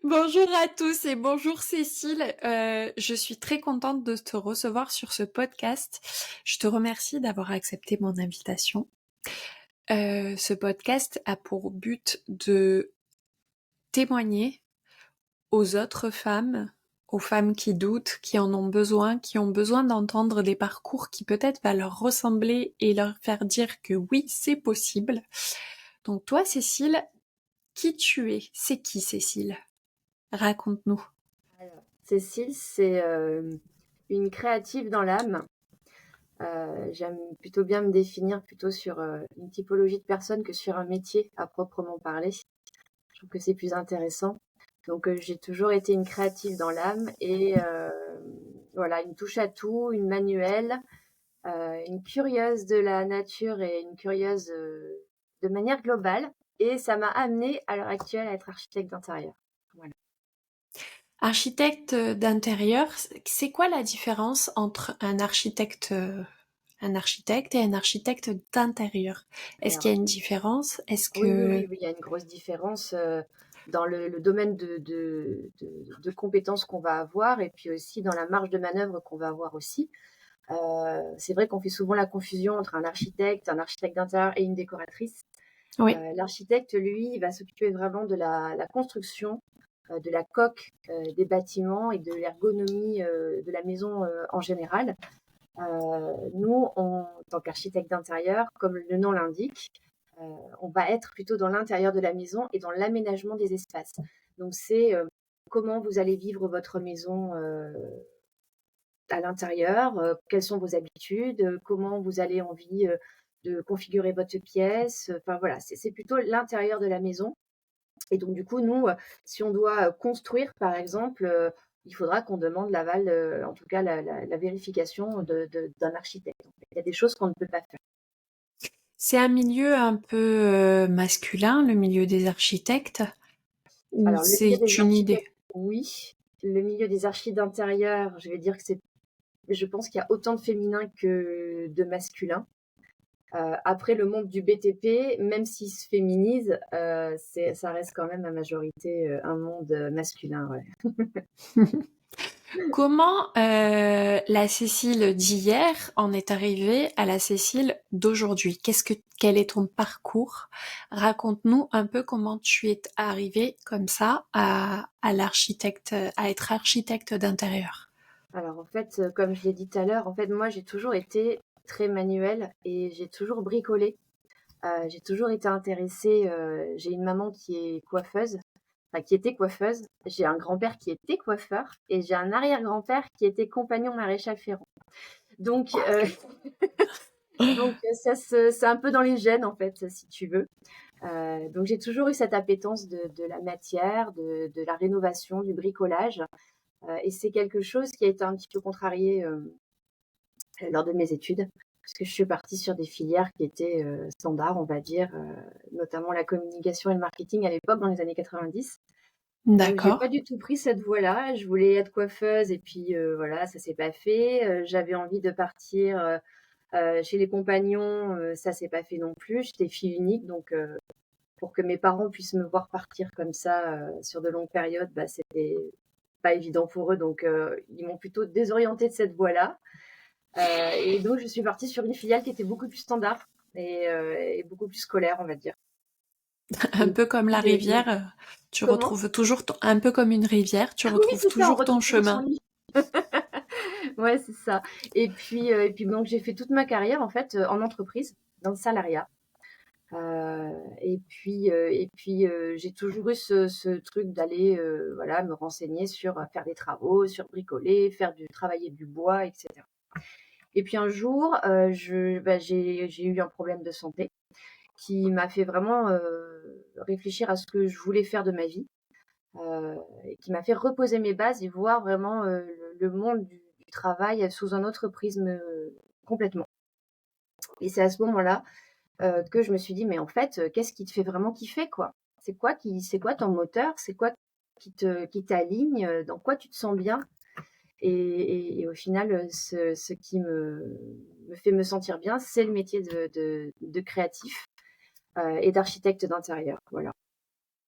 Bonjour à tous et bonjour Cécile. Je suis très contente de te recevoir sur ce podcast. Je te remercie d'avoir accepté mon invitation. Ce podcast a pour but de témoigner aux autres femmes, aux femmes qui doutent, qui en ont besoin, qui ont besoin d'entendre des parcours qui peut-être va leur ressembler et leur faire dire que oui, c'est possible. Donc toi, Cécile, qui tu es? C'est qui, Cécile? Raconte-nous. Alors, Cécile, c'est une créative dans l'âme. J'aime plutôt bien me définir plutôt sur une typologie de personne que sur un métier à proprement parler. Je trouve que c'est plus intéressant. Donc, j'ai toujours été une créative dans l'âme et voilà, une touche à tout, une manuelle, une curieuse de la nature et une curieuse de manière globale. Et ça m'a amenée à l'heure actuelle à être architecte d'intérieur. Voilà. Architecte d'intérieur, c'est quoi la différence entre un architecte et un architecte d'intérieur? Est-ce qu'il Alors, y a une différence? Est-ce oui, oui, que... oui, oui, il y a une grosse différence dans le domaine de compétences qu'on va avoir et puis aussi dans la marge de manœuvre qu'on va avoir aussi. C'est vrai qu'on fait souvent la confusion entre un architecte d'intérieur et une décoratrice. Oui, L'architecte, lui, il va s'occuper vraiment de la construction, de la coque des bâtiments et de l'ergonomie de la maison en général. Nous, en tant qu'architecte d'intérieur, comme le nom l'indique, on va être plutôt dans l'intérieur de la maison et dans l'aménagement des espaces. Donc, c'est comment vous allez vivre votre maison à l'intérieur, quelles sont vos habitudes, comment vous avez envie de configurer votre pièce. Enfin, voilà, c'est plutôt l'intérieur de la maison. Et donc, du coup, nous, si on doit construire, par exemple, il faudra qu'on demande l'aval, en tout cas la vérification d'un architecte. Il y a des choses qu'on ne peut pas faire. c'est un milieu un peu masculin, le milieu des architectes, ou Alors, le milieu c'est des une idée? architectes, oui. Le milieu des archis d'intérieur, je vais dire que je pense qu'il y a autant de féminin que de masculin. Après, le monde du BTP, même s'il se féminise, ça reste quand même à majorité un monde masculin. Ouais. Comment la Cécile d'hier en est arrivée à la Cécile d'aujourd'hui? Quel est ton parcours? Raconte-nous un peu comment tu es arrivée comme ça à être architecte d'intérieur. Alors, en fait, comme je l'ai dit tout à l'heure, en fait, moi, j'ai toujours été très manuelle et j'ai toujours bricolé. J'ai toujours été intéressée. J'ai une maman qui est coiffeuse, enfin, qui était coiffeuse. J'ai un grand-père qui était coiffeur et j'ai un arrière-grand-père qui était compagnon maréchal ferrant. Donc, ça, c'est un peu dans les gènes, en fait, si tu veux. Donc, j'ai toujours eu cette appétence de la matière, de la rénovation, du bricolage. Et c'est quelque chose qui a été un petit peu contrarié lors de mes études, parce que je suis partie sur des filières qui étaient standards, on va dire, notamment la communication et le marketing à l'époque, dans les années 90. Donc, j'ai D'accord. pas du tout pris cette voie-là. Je voulais être coiffeuse et puis voilà, ça s'est pas fait. J'avais envie de partir chez les compagnons, ça s'est pas fait non plus. J'étais fille unique, donc pour que mes parents puissent me voir partir comme ça sur de longues périodes, bah, c'était pas évident pour eux. Donc, ils m'ont plutôt désorientée de cette voie-là. Et donc, je suis partie sur une filiale qui était beaucoup plus standard et beaucoup plus scolaire, on va dire. Un Et peu comme la puis, rivière, tu comment? retrouves toujours un peu comme une rivière, tu Ah oui, retrouves c'est ça, on toujours ton retrouve toujours son chemin. lit. Ouais, c'est ça. Et puis donc, j'ai fait toute ma carrière, en fait, en entreprise, dans le salariat. J'ai toujours eu ce truc d'aller voilà, me renseigner sur faire des travaux, sur bricoler, travailler du bois, etc. Et puis un jour, j'ai eu un problème de santé qui m'a fait vraiment réfléchir à ce que je voulais faire de ma vie, et qui m'a fait reposer mes bases et voir vraiment le monde du travail sous un autre prisme complètement. Et c'est à ce moment-là que je me suis dit, mais en fait, qu'est-ce qui te fait vraiment kiffer, quoi? C'est quoi ton moteur? C'est quoi qui t'aligne? Dans quoi tu te sens bien? Et au final, ce qui me fait me sentir bien, c'est le métier de créatif et d'architecte d'intérieur. Voilà.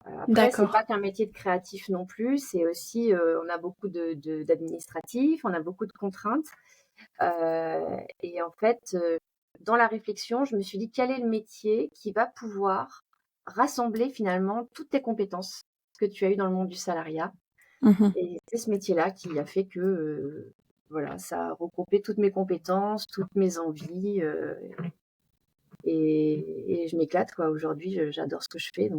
Après, c'est D'accord. pas qu'un métier de créatif non plus, c'est aussi, on a beaucoup d'administratif, on a beaucoup de contraintes. Et en fait, dans la réflexion, je me suis dit: «Quel est le métier qui va pouvoir rassembler finalement toutes tes compétences que tu as eues dans le monde du salariat?» Mmh. Et c'est ce métier-là qui a fait que, voilà, ça a regroupé toutes mes compétences, toutes mes envies, et je m'éclate quoi. Aujourd'hui, j'adore ce que je fais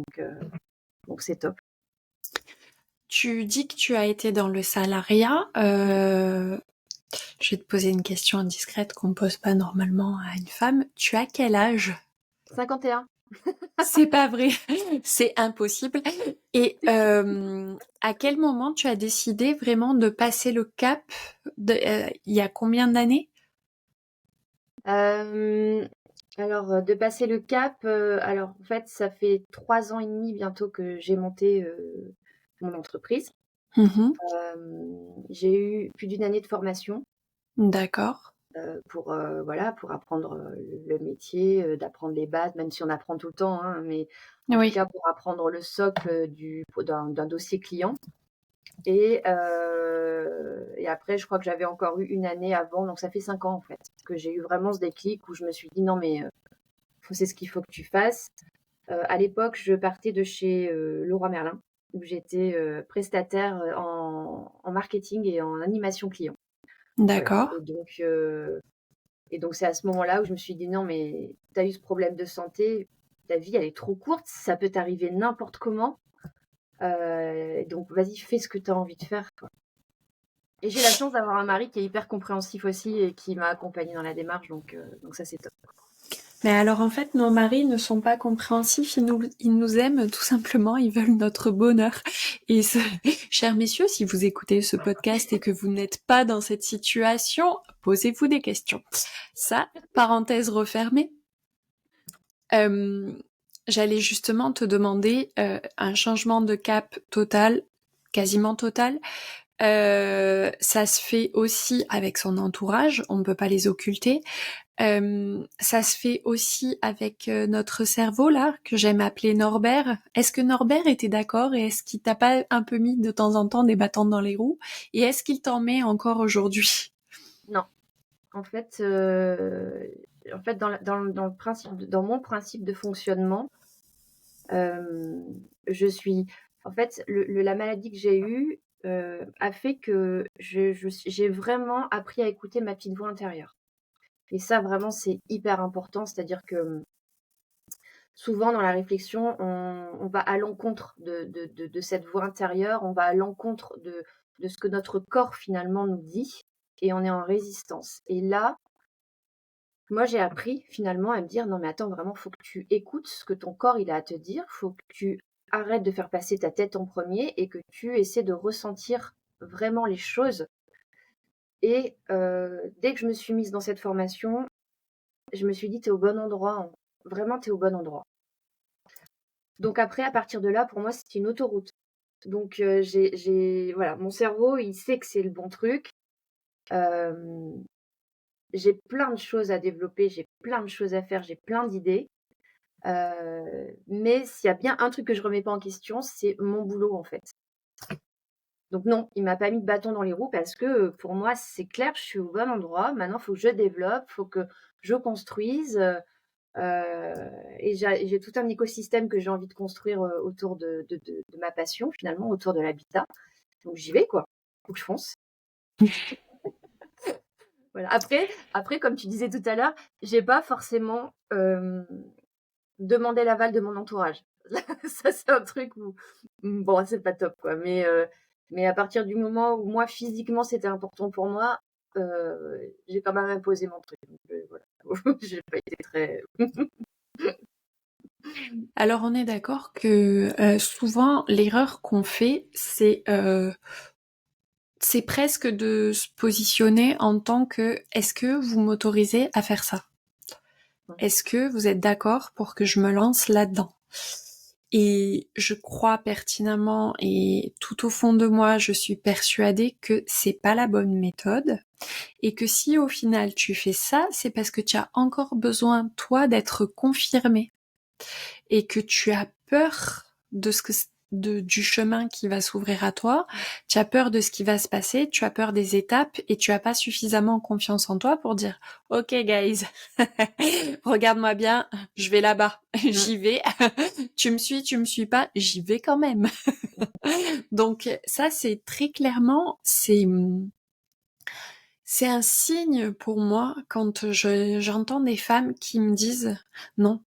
donc c'est top. Tu dis que tu as été dans le salariat. Je vais te poser une question indiscrète qu'on pose pas normalement à une femme. Tu as quel âge? 51. C'est pas vrai, c'est impossible. Et à quel moment tu as décidé vraiment de passer le cap il y a combien d'années? Hem, alors, de passer le cap, alors en fait, ça fait 3 ans et demi bientôt que j'ai monté, mon entreprise. Mmh. J'ai eu plus d'une année de formation, D'accord. pour, voilà, pour apprendre, le métier, d'apprendre les bases, même si on apprend tout le temps, hein, mais en tout Oui. cas pour apprendre le socle, d'un dossier client. Et après je crois que j'avais encore eu une année avant, donc ça fait 5 ans en fait, que j'ai eu vraiment ce déclic où je me suis dit: «Non mais, c'est ce qu'il faut que tu fasses». À l'époque, je partais de chez, Leroy Merlin, où j'étais, prestataire, en marketing et en animation client. Voilà. D'accord. Et donc c'est à ce moment-là où je me suis dit: «Non mais tu as eu ce problème de santé, ta vie elle est trop courte, ça peut t'arriver n'importe comment, donc vas-y fais ce que tu as envie de faire, quoi». Et j'ai la chance d'avoir un mari qui est hyper compréhensif aussi et qui m'a accompagnée dans la démarche, donc ça c'est top. Mais alors en fait, nos maris ne sont pas compréhensifs, ils nous aiment tout simplement, ils veulent notre bonheur. Et chers messieurs, si vous écoutez ce podcast et que vous n'êtes pas dans cette situation, posez-vous des questions. Ça, parenthèse refermée. Euh, J'allais justement te demander un changement de cap total, quasiment total. Ça se fait aussi avec son entourage, on ne peut pas les occulter. Ça se fait aussi avec notre cerveau là, que j'aime appeler Norbert. Est-ce que Norbert était d'accord et est-ce qu'il t'a pas un peu mis de temps en temps des bâtons dans les roues? Et est-ce qu'il t'en met encore aujourd'hui? Non, en fait, dans le principe dans mon principe de fonctionnement, hem, je suis en fait, la maladie que j'ai eue, a fait que j'ai vraiment appris à écouter ma petite voix intérieure. Et ça vraiment, c'est hyper important. C'est-à-dire que, souvent dans la réflexion, on va à l'encontre de cette voix intérieure, on va à l'encontre de ce que notre corps finalement nous dit et on est en résistance. Et là, moi j'ai appris finalement à me dire: «Non mais attends, vraiment, faut que tu écoutes ce que ton corps il a à te dire, faut que tu arrêtes de faire passer ta tête en premier et que tu essaies de ressentir vraiment les choses». Et dès que je me suis mise dans cette formation, je me suis dit: «Tu es au bon endroit, hein. Vraiment, tu es au bon endroit». Donc après, à partir de là, pour moi, c'est une autoroute. Donc voilà, mon cerveau, il sait que c'est le bon truc. Hem, j'ai plein de choses à développer, j'ai plein de choses à faire, j'ai plein d'idées. Mais s'il y a bien un truc que je remets pas en question, c'est mon boulot, en fait. Donc non, il m'a pas mis de bâton dans les roues parce que, pour moi, c'est clair, je suis au bon endroit. Maintenant, il faut que je développe, il faut que je construise, et j'ai tout un écosystème que j'ai envie de construire, autour de ma passion finalement, autour de l'habitat. Donc j'y vais quoi, faut que je fonce. Voilà. Après comme tu disais tout à l'heure, j'ai pas forcément, demandé l'aval de mon entourage. Ça c'est un truc où, bon c'est pas top quoi, mais à partir du moment où moi physiquement c'était important pour moi, j'ai quand même imposé mon truc. Donc voilà, j'ai pas été très Alors on est d'accord que souvent l'erreur qu'on fait, c'est presque de se positionner en tant que est-ce que vous m'autorisez à faire ça? Est-ce que vous êtes d'accord pour que je me lance là-dedans? Et je crois pertinemment et tout au fond de moi, je suis persuadée que c'est pas la bonne méthode et que si au final tu fais ça, c'est parce que tu as encore besoin toi d'être confirmé et que tu as peur de ce que du chemin qui va s'ouvrir à toi, tu as peur de ce qui va se passer, tu as peur des étapes et tu as pas suffisamment confiance en toi pour dire OK guys, regarde-moi bien, je vais là-bas, j'y vais. Tu me suis pas, j'y vais quand même. Donc ça c'est très clairement c'est un signe pour moi quand j'entends des femmes qui me disent non,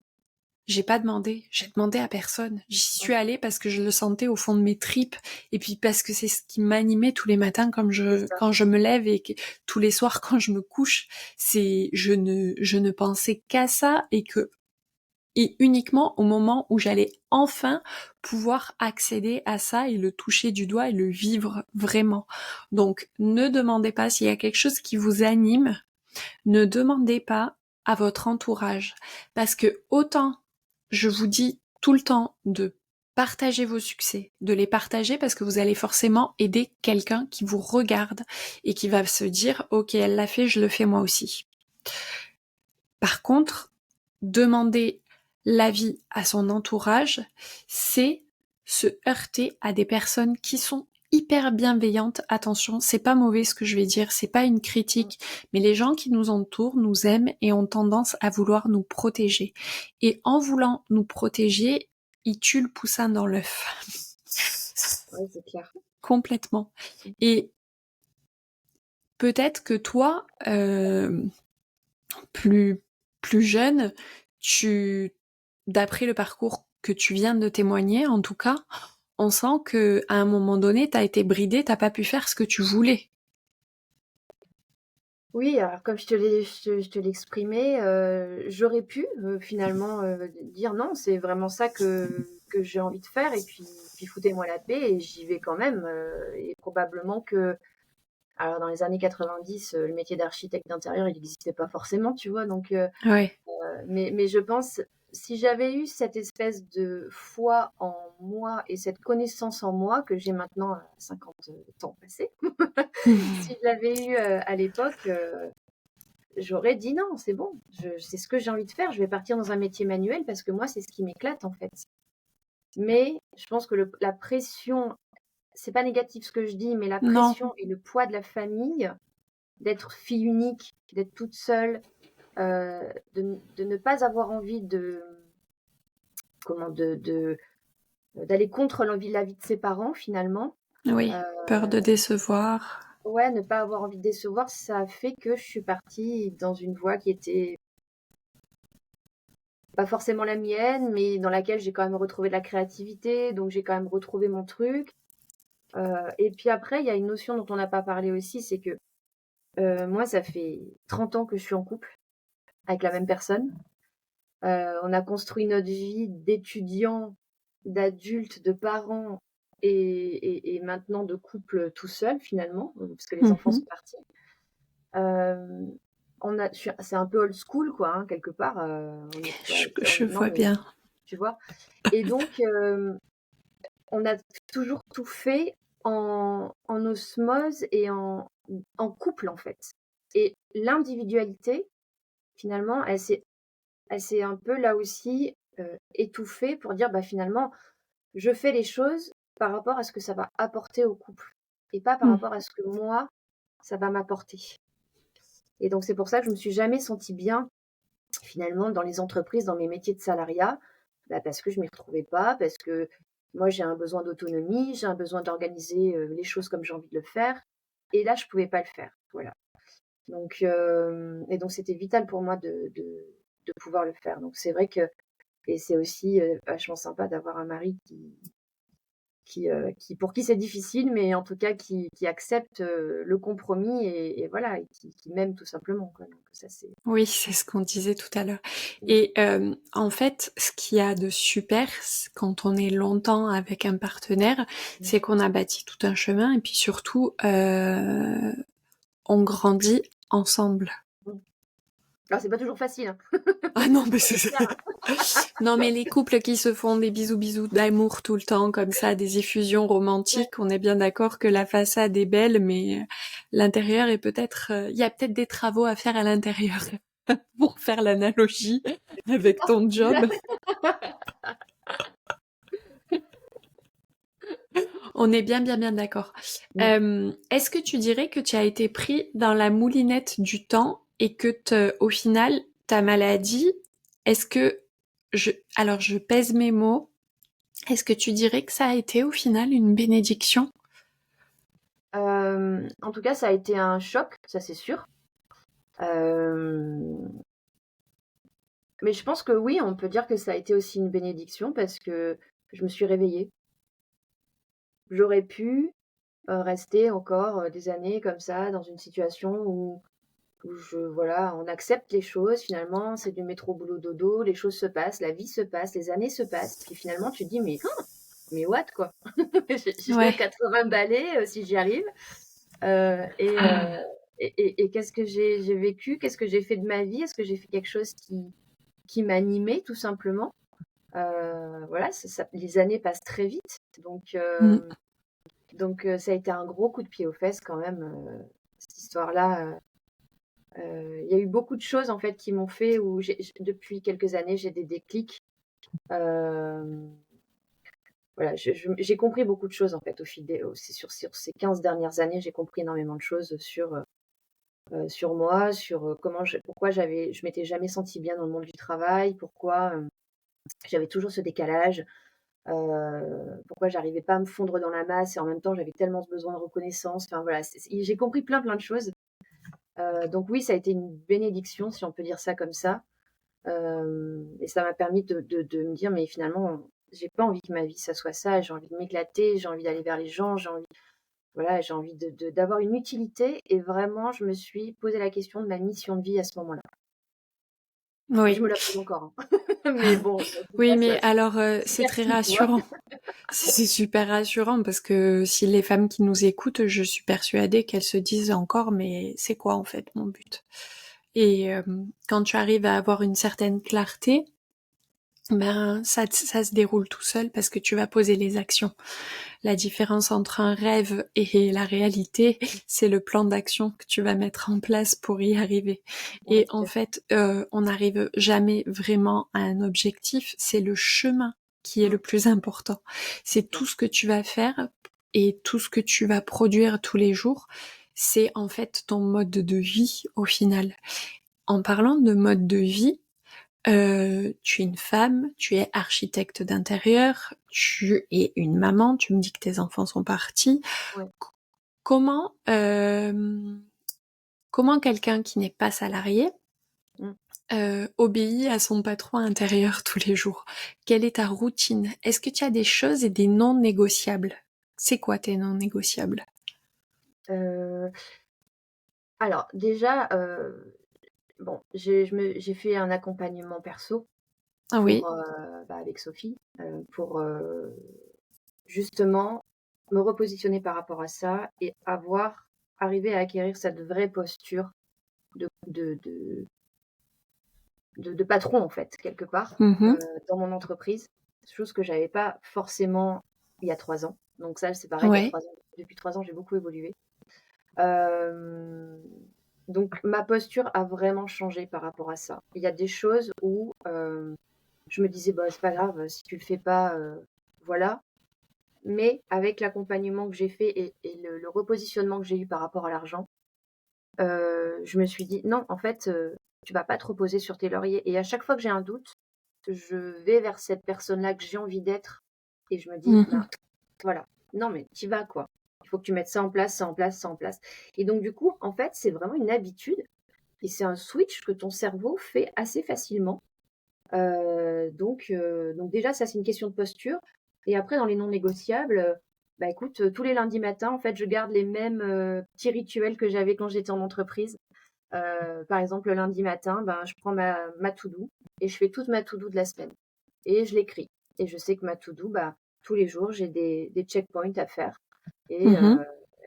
j'ai pas demandé, j'ai demandé à personne. J'y suis allée parce que je le sentais au fond de mes tripes et puis parce que c'est ce qui m'animait tous les matins quand je me lève et tous les soirs quand je me couche. C'est je ne pensais qu'à ça et uniquement au moment où j'allais enfin pouvoir accéder à ça et le toucher du doigt et le vivre vraiment. Donc ne demandez pas s'il y a quelque chose qui vous anime, ne demandez pas à votre entourage parce que autant je vous dis tout le temps de partager vos succès, de les partager parce que vous allez forcément aider quelqu'un qui vous regarde et qui va se dire ok, elle l'a fait, je le fais moi aussi. Par contre, demander l'avis à son entourage, c'est se heurter à des personnes qui sont hyper bienveillantes. Attention, c'est pas mauvais ce que je vais dire, c'est pas une critique, mais les gens qui nous entourent nous aiment et ont tendance à vouloir nous protéger. Et en voulant nous protéger, ils tuent le poussin dans l'œuf. Ouais, c'est clair. Complètement. Et peut-être que toi, plus jeune, d'après le parcours que tu viens de témoigner, en tout cas, on sent que à un moment donné, t'as été bridée, t'as pas pu faire ce que tu voulais. Oui, alors comme je te l'exprimais, j'aurais pu finalement dire non, c'est vraiment ça que j'ai envie de faire, et puis foutez-moi la paix, et j'y vais quand même. Et probablement que, alors dans les années 90, le métier d'architecte d'intérieur, il n'existait pas forcément, tu vois, donc Ouais. mais je pense, si j'avais eu cette espèce de foi en moi et cette connaissance en moi que j'ai maintenant à 50 ans passés, si je l'avais eu à l'époque, j'aurais dit non, c'est bon, c'est ce que j'ai envie de faire, je vais partir dans un métier manuel parce que moi, c'est ce qui m'éclate en fait. Mais je pense que la pression, c'est pas négatif ce que je dis, mais la Non. pression et le poids de la famille, d'être fille unique, d'être toute seule, de ne pas avoir envie comment, d'aller contre la vie de ses parents finalement. Oui. Euh, Peur de décevoir. ouais, ne pas avoir envie de décevoir, ça a fait que je suis partie dans une voie qui était pas forcément la mienne, mais dans laquelle j'ai quand même retrouvé de la créativité, donc j'ai quand même retrouvé mon truc. Et puis après, il y a une notion dont on n'a pas parlé aussi, c'est que moi, ça fait 30 ans que je suis en couple avec la même personne. On a construit notre vie d'étudiants, d'adultes, de parents et maintenant de couple tout seul finalement, parce que les enfants sont partis. Euh, c'est un peu old school, quoi, hein, quelque part. On est Je non, vois mais bien. tu vois. Et donc, on a toujours tout fait en osmose et en couple, en fait. Et l'individualité, finalement, elle s'est un peu là aussi étouffée pour dire, bah, finalement, je fais les choses par rapport à ce que ça va apporter au couple et pas par rapport à ce que moi, ça va m'apporter. Et donc, c'est pour ça que je me suis jamais sentie bien, finalement, dans les entreprises, dans mes métiers de salariat, bah, parce que je m'y retrouvais pas, parce que moi, j'ai un besoin d'autonomie, j'ai un besoin d'organiser les choses comme j'ai envie de le faire. Et là, je pouvais pas le faire. Voilà. Donc, et donc, c'était vital pour moi de pouvoir le faire. Donc, c'est vrai que, et c'est aussi vachement sympa d'avoir un mari pour qui c'est difficile, mais en tout cas qui accepte le compromis et voilà, et qui m'aime tout simplement, quoi. Donc, ça, c'est. Oui, c'est ce qu'on disait tout à l'heure. Et en fait, ce qu'il y a de super quand on est longtemps avec un partenaire, c'est qu'on a bâti tout un chemin et puis surtout, on grandit ensemble. Alors, c'est pas toujours facile, hein. Ah non, mais c'est non, mais les couples qui se font des bisous d'amour tout le temps, comme ça, des effusions romantiques, on est bien d'accord que la façade est belle, mais l'intérieur est peut-être, il y a peut-être des travaux à faire à l'intérieur. Pour faire l'analogie avec ton job. On est bien, bien, bien d'accord. Mm. Est-ce que tu dirais que tu as été pris dans la moulinette du temps et que au final, ta maladie, est-ce que alors je pèse mes mots, est-ce que tu dirais que ça a été au final une bénédiction? En tout cas, ça a été un choc, ça c'est sûr. Euh, mais je pense que oui, on peut dire que ça a été aussi une bénédiction parce que je me suis réveillée. J'aurais pu rester encore des années comme ça dans une situation où voilà, on accepte les choses. Finalement, c'est du métro boulot dodo, les choses se passent, la vie se passe, les années se passent. Puis finalement, tu te dis, mais what quoi? J'ai Ouais. 80 balais si j'y arrive. Euh, et, euh, et qu'est-ce que j'ai vécu? Qu'est-ce que j'ai fait de ma vie? Est-ce que j'ai fait quelque chose qui m'animait tout simplement? Voilà, les années passent très vite. Mm. Donc ça a été un gros coup de pied aux fesses quand même, cette histoire-là. Il y a eu beaucoup de choses en fait qui m'ont fait où depuis quelques années j'ai des déclics. Euh, voilà, j'ai compris beaucoup de choses en fait au fil c'est sur ces 15 dernières années, j'ai compris énormément de choses sur moi, sur pourquoi je m'étais jamais sentie bien dans le monde du travail, pourquoi j'avais toujours ce décalage, pourquoi j'arrivais pas à me fondre dans la masse et en même temps j'avais tellement ce besoin de reconnaissance. Enfin voilà, j'ai compris plein de choses. Donc oui, ça a été une bénédiction, si on peut dire ça comme ça. Et ça m'a permis de me dire, mais finalement, j'ai pas envie que ma vie, ça soit ça. J'ai envie de m'éclater, j'ai envie d'aller vers les gens, voilà, j'ai envie d'avoir une utilité. Et vraiment, je me suis posé la question de ma mission de vie à ce moment-là. Je Oui. me la pose encore, hein. Mais bon, tout Oui, ça, mais alors c'est c'est très merci, tu vois. rassurant. C'est super rassurant parce que si les femmes qui nous écoutent, je suis persuadée qu'elles se disent encore, mais c'est quoi en fait mon but? Et quand tu arrives à avoir une certaine clarté, ben ça se déroule tout seul parce que tu vas poser les actions. La différence entre un rêve et la réalité, c'est le plan d'action que tu vas mettre en place pour y arriver. Ouais, Et tout en à fait. fait, on n'arrive jamais vraiment à un objectif, c'est le chemin qui est le Mm, plus important. c'est C'est ça. tout ce que tu vas faire et tout ce que tu vas produire tous les jours, c'est en fait ton mode de vie au final. En parlant de mode de vie, tu es une femme, tu es architecte d'intérieur, tu es une maman, tu me dis que tes enfants sont partis. Ouais. Comment, comment quelqu'un qui n'est pas salarié Mm. obéit à son patron intérieur tous les jours? Quelle est ta routine? Est-ce que tu as des choses et des non négociables? C'est quoi tes non négociables? Euh, alors, déjà, bon, j'ai fait un accompagnement perso Ah oui. avec Sophie pour justement me repositionner par rapport à ça et arriver à acquérir cette vraie posture de, de, de, de patron, en fait, quelque part, Mhm. dans mon entreprise, chose que j'avais pas forcément il y a 3 ans. Donc ça, c'est pareil, il y a Ouais. 3 ans. Depuis 3 ans, j'ai beaucoup évolué. Euh, donc ma posture a vraiment changé par rapport à ça. Il y a des choses où je me disais, bah, c'est pas grave, si tu le fais pas, voilà. Mais avec l'accompagnement que j'ai fait et le repositionnement que j'ai eu par rapport à l'argent, je me suis dit: «Non, en fait, tu vas pas te reposer sur tes lauriers» et à chaque fois que j'ai un doute, je vais vers cette personne-là que j'ai envie d'être et je me dis: «Ben, Mhm. voilà, non mais tu vas quoi. Il faut que tu mettes ça en place, ça en place, ça en place» et donc du coup, en fait, c'est vraiment une habitude et c'est un switch que ton cerveau fait assez facilement. Donc déjà, ça, c'est une question de posture. Et après, dans les non négociables, bah écoute, tous les lundis matins, en fait, je garde les mêmes petits rituels que j'avais quand j'étais en entreprise. Par exemple, le lundi matin, ben, je prends ma to-do et je fais toute ma to-do de la semaine. Et je l'écris. Et je sais que ma to-do, bah, tous les jours, j'ai des checkpoints à faire. Et, Mhm. euh,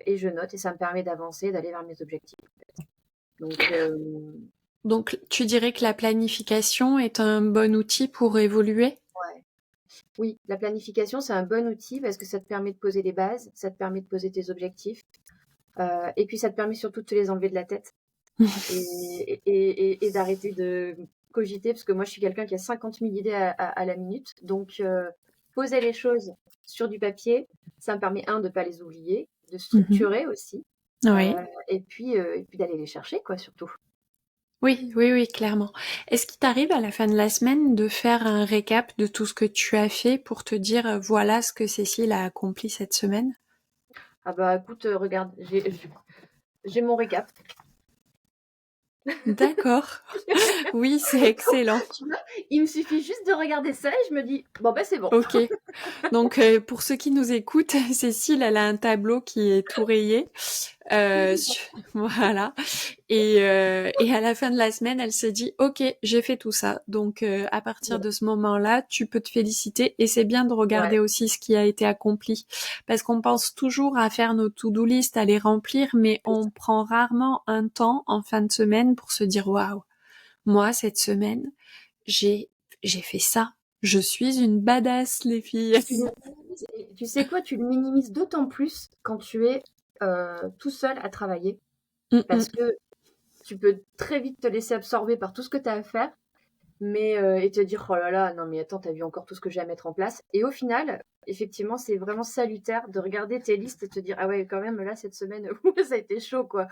et je note et ça me permet d'avancer, d'aller vers mes objectifs. Donc, Donc, tu dirais que la planification est un bon outil pour évoluer? ouais. Oui, la planification, c'est un bon outil parce que ça te permet de poser des bases, ça te permet de poser tes objectifs, et puis ça te permet surtout de te les enlever de la tête et d'arrêter de cogiter parce que moi, je suis quelqu'un qui a 50 000 idées à la minute. Donc, poser les choses sur du papier, ça me permet, de ne pas les oublier, de Mmh. structurer aussi, Oui. et puis d'aller les chercher, quoi, surtout. Oui, oui, oui, clairement. Est-ce qu'il t'arrive à la fin de la semaine de faire un récap de tout ce que tu as fait pour te dire, voilà ce que Cécile a accompli cette semaine? Ah bah, écoute, regarde, j'ai mon récap. D'accord. Oui, c'est excellent. Tu vois? Il me suffit juste de regarder ça et je me dis: «Bon, bah, c'est bon». OK. Donc, pour ceux qui nous écoutent, Cécile, elle a un tableau qui est tout rayé. Su Voilà. Et à la fin de la semaine, elle se dit: «OK, j'ai fait tout ça». Donc, à partir de ce moment-là, tu peux te féliciter et c'est bien de Ouais, regarder aussi ce qui a été accompli. Parce qu'on pense toujours à faire nos to-do list, à les remplir, mais on prend rarement un temps en fin de semaine pour se dire: «Waouh, moi, cette semaine, j'ai j'ai fait ça. Je suis une badass, les filles». tu le minimises et tu sais quoi? Tu le minimises d'autant plus quand tu es, tout seul à travailler Mmh parce mh. que tu peux très vite te laisser absorber par tout ce que tu as à faire, mais et te dire: «Oh là là, non mais attends, tu as vu encore tout ce que j'ai à mettre en place?» Et au final, effectivement, c'est vraiment salutaire de regarder tes listes et te dire: «Ah ouais, quand même là cette semaine, ça a été chaud quoi.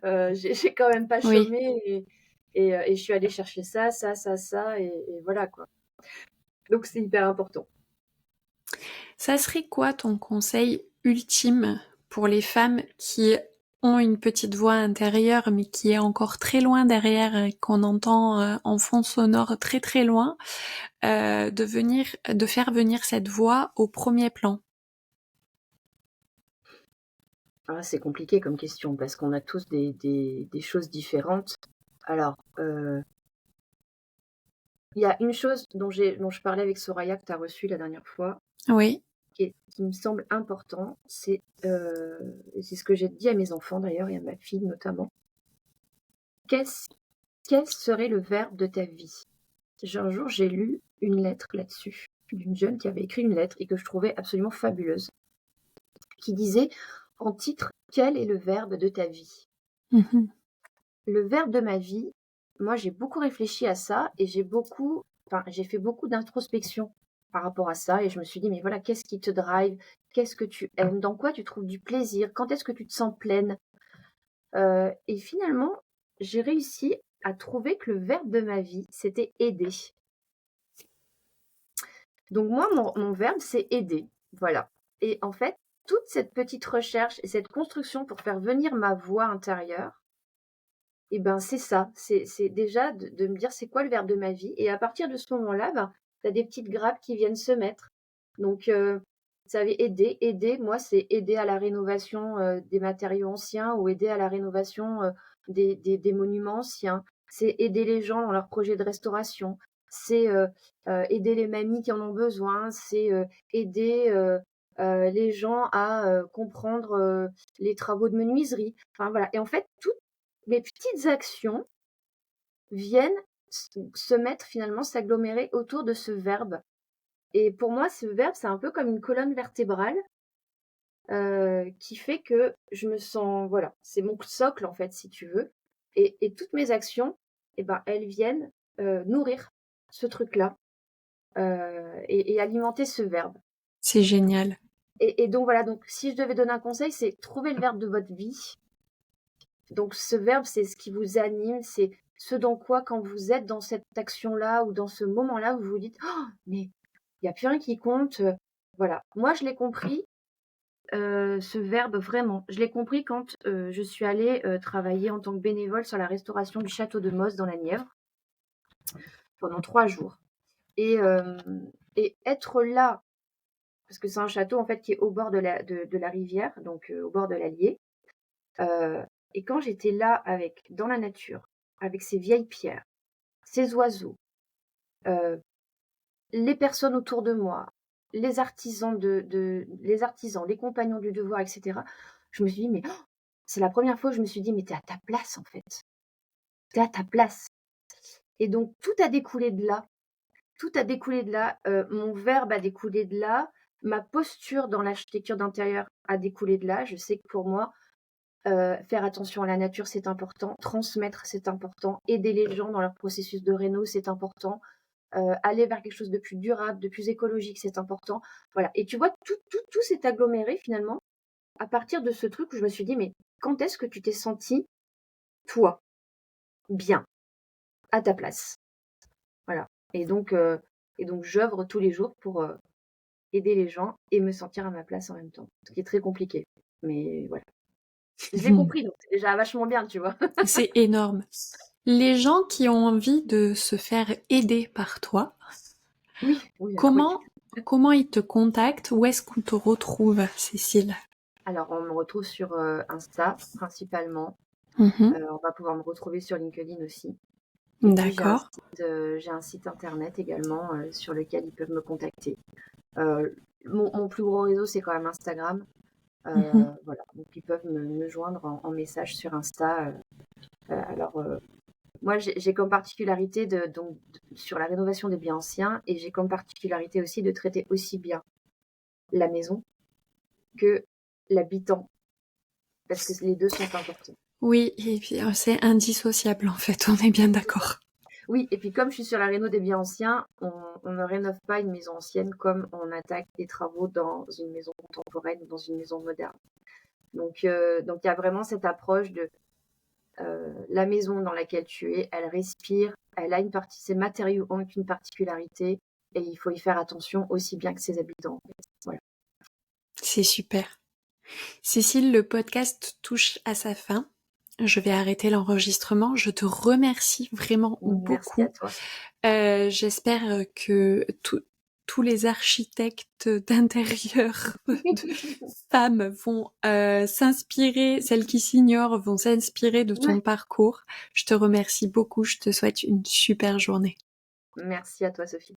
J'ai quand même pas Oui. chômé et je suis allée chercher ça, ça, ça, ça et voilà quoi». Donc c'est hyper important. Ça serait quoi ton conseil ultime pour les femmes qui ont une petite voix intérieure mais qui est encore très loin derrière, qu'on entend en fond sonore très très loin, de faire venir cette voix au premier plan? Ah, c'est compliqué comme question parce qu'on a tous des choses différentes. Alors, il y a une chose dont je parlais avec Soraya que tu as reçue la dernière fois, Oui. qui me semble important, et c'est ce que j'ai dit à mes enfants d'ailleurs et à ma fille notamment. Qu'est-ce Quel serait le verbe de ta vie? Un jour, j'ai lu une lettre là-dessus, d'une jeune qui avait écrit une lettre et que je trouvais absolument fabuleuse, qui disait en titre: «Quel est le verbe de ta vie?» Mmh. Le verbe de ma vie, moi, j'ai beaucoup réfléchi à ça et j'ai fait beaucoup d'introspection par rapport à ça et je me suis dit: «Mais voilà, qu'est-ce qui te drive? Qu'est-ce que tu aimes? Dans quoi tu trouves du plaisir? Quand est-ce que tu te sens pleine?» Et finalement, j'ai réussi à trouver que le verbe de ma vie, c'était aider. Donc moi, mon verbe, c'est aider, voilà. Et en fait, toute cette petite recherche et cette construction pour faire venir ma voix intérieure, et ben, c'est ça. C'est déjà de me dire: «C'est quoi le verbe de ma vie?» Et à partir de ce moment-là, ben, tu as des petites grappes qui viennent se mettre. Donc vous savez, aider, moi, c'est aider à la rénovation, des matériaux anciens ou aider à la rénovation, des monuments anciens. C'est aider les gens dans leurs projets de restauration. C'est, aider les mamies qui en ont besoin. C'est, aider, les gens à, comprendre, les travaux de menuiserie. Enfin voilà et en fait, toutes mes petites actions viennent se mettre finalement, s'agglomérer autour de ce verbe et pour moi, ce verbe, c'est un peu comme une colonne vertébrale, qui fait que je me sens voilà, c'est mon socle en fait, si tu veux et toutes mes actions et ben, elles viennent, nourrir ce truc-là, et alimenter ce verbe C'est génial. et donc voilà, donc si je devais donner un conseil, c'est trouver le verbe de votre vie. Donc ce verbe, c'est ce qui vous anime, c'est ce dans quoi, quand vous êtes dans cette action-là ou dans ce moment-là, vous vous dites: «Oh, mais il y a plus rien qui compte», voilà. Moi, je l'ai compris, ce verbe vraiment. Je l'ai compris quand, je suis allée, travailler en tant que bénévole sur la restauration du château de Mosse dans la Nièvre pendant 3 jours et être là, parce que c'est un château en fait qui est au bord de la rivière, donc au bord de l'Allier. Heu et quand j'étais là avec dans la nature, avec ces vieilles pierres, ces oiseaux, heu, les personnes autour de moi, les artisans, les compagnons du devoir et cetera, je me suis dit: «Mais oh, c'est la première fois où je me suis dit: "Mais tu es à ta place, en fait. Tu es à ta place"» et donc tout a découlé de là. Tout a découlé de là, mon verbe a découlé de là, ma posture dans l'architecture d'intérieur a découlé de là. Je sais que pour moi, faire attention à la nature, c'est important. Transmettre, c'est important. Aider les gens dans leur processus de réno, c'est important. aller vers quelque chose de plus durable, de plus écologique, c'est important. Voilà. Et tu vois, tout s'est aggloméré finalement à partir de ce truc où je me suis dit, mais quand est-ce que tu t'es senti, toi, bien, à ta place? Voilà. Et donc j'œuvre tous les jours pour aider les gens et me sentir à ma place en même temps. Ce qui est très compliqué. Mais voilà. Je l'ai compris, donc c'est déjà vachement bien, tu vois. C'est énorme. Les gens qui ont envie de se faire aider par toi, Oui, oui, alors oui. comment ils te contactent? Où est-ce qu'on te retrouve, Cécile? Alors, on me retrouve sur Insta principalement. Mhm. On va pouvoir me retrouver sur LinkedIn aussi. Et puis, D'accord. j'ai un site internet également sur lequel ils peuvent me contacter. Mon plus gros réseau, c'est quand même Instagram. Mhm. Voilà, donc ils peuvent me joindre en message sur Insta. Alors, moi, j'ai comme particularité sur la rénovation des biens anciens, et j'ai comme particularité aussi de traiter aussi bien la maison que l'habitant, parce que les deux sont importants. Oui, et puis c'est indissociable en fait, on est bien d'accord. Oui, et puis comme je suis sur la réno des biens anciens, on ne rénove pas une maison ancienne comme on attaque des travaux dans une maison contemporaine ou dans une maison moderne. Donc il y a vraiment cette approche de la maison dans laquelle tu es, elle respire, elle a une partie, ses matériaux ont une particularité, et il faut y faire attention aussi bien que ses habitants. En fait. Voilà. C'est super. Cécile, le podcast touche à sa fin. Je vais arrêter l'enregistrement. Je te remercie vraiment Merci à beaucoup. toi. J'espère que tous les architectes d'intérieur de femmes vont s'inspirer, celles qui s'ignorent vont s'inspirer de ton Ouais. parcours. Je te remercie beaucoup. Je te souhaite une super journée. Merci à toi, Sophie.